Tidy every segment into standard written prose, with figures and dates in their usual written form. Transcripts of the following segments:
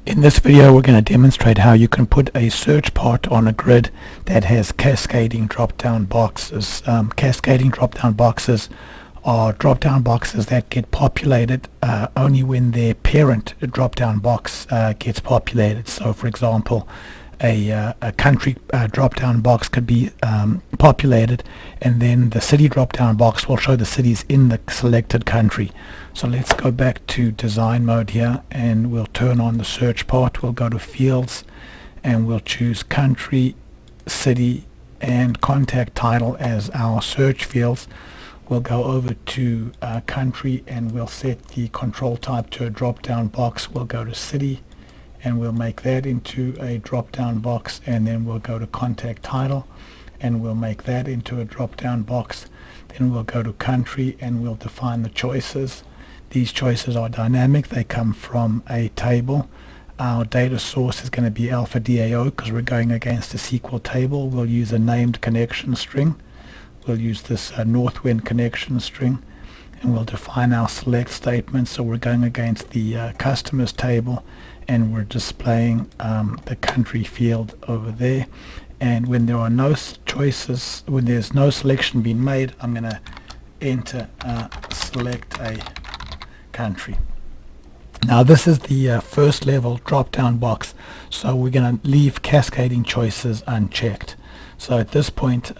In this video we're going to demonstrate how you can put a search part on a grid that has cascading drop-down boxes. Cascading drop-down boxes are drop-down boxes that get populated only when their parent drop-down box gets populated. So for example, a country drop-down box could be populated, and then the city drop-down box will show the cities in the selected country. So let's go back to design mode here, and we'll turn on the search part. We'll go to fields and we'll choose country, city and contact title as our search fields. We'll go over to country and we'll set the control type to a drop-down box. We'll go to city and we'll make that into a drop-down box, and then we'll go to contact title and we'll make that into a drop-down box. Then we'll go to country and we'll define the choices. These choices are dynamic. They come from a table. Our data source is going to be alpha DAO because we're going against a SQL table. We'll use a named connection string. We'll use this northwind connection string, and we'll define our select statement. So we're going against the customers table, and we're displaying the country field over there. And when there are no choices, when there's no selection being made, I'm going to enter select a country. Now this is the first level drop-down box, so we're going to leave cascading choices unchecked. So at this point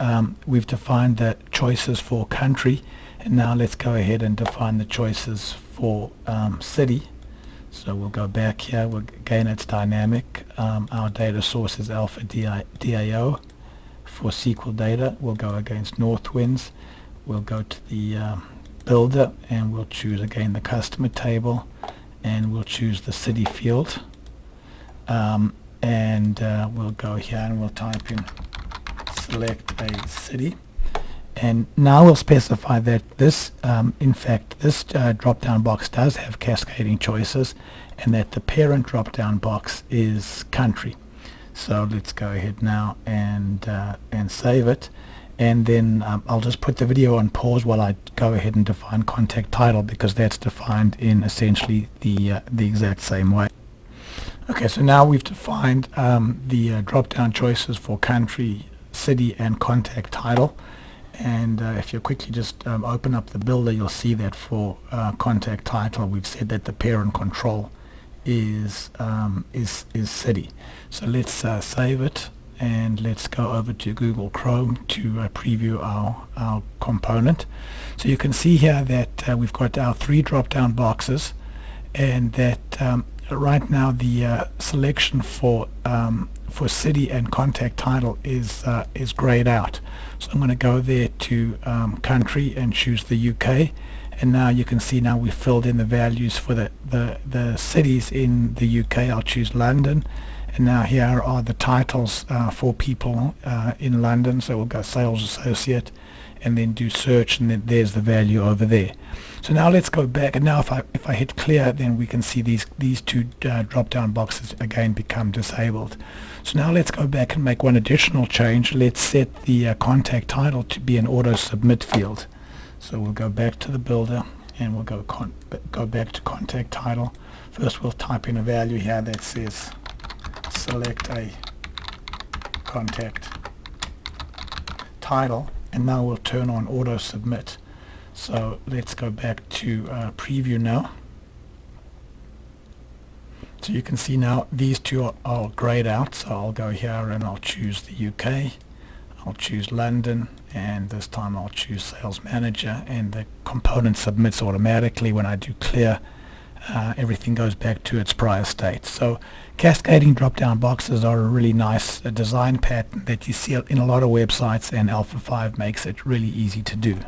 we've defined the choices for country, and now let's go ahead and define the choices for city. So we'll go back here. Again, it's dynamic. Our data source is alpha DAO. For SQL data, we'll go against northwinds. We'll go to the builder and we'll choose again the customer table, and we'll choose the city field, and we'll go here and we'll type in select a city. And now we'll specify that this in fact this drop-down box does have cascading choices, and that the parent drop-down box is country. So let's go ahead now and save it, and then I'll just put the video on pause while I go ahead and define contact title, because that's defined in essentially the exact same way. Okay, so now we've defined the drop-down choices for country, city and contact title. And if you quickly just open up the builder, you'll see that for contact title we've said that the parent control is city. So let's save it, and let's go over to Google Chrome to preview our component. So you can see here that we've got our three drop-down boxes, and that right now the selection for city and contact title is grayed out. So I'm going to go there to country and choose the UK, and now you can see now we've filled in the values for the cities in the UK. I'll choose London, and now here are the titles for people in London. So we'll go sales associate and then do search, and then there's the value over there. So now let's go back, and now if I hit clear, then we can see these two drop-down boxes again become disabled. So now let's go back and make one additional change. Let's set the contact title to be an auto submit field. So we'll go back to the builder and we'll go back to contact title. First we'll type in a value here that says select a contact title, and now we'll turn on auto submit. So let's go back to preview now. So you can see now these two are grayed out. So I'll go here and I'll choose the UK, I'll choose London, and this time I'll choose sales manager, and the component submits automatically. When I do clear, everything goes back to its prior state. So cascading drop-down boxes are a really nice design pattern that you see in a lot of websites, and Alpha 5 makes it really easy to do.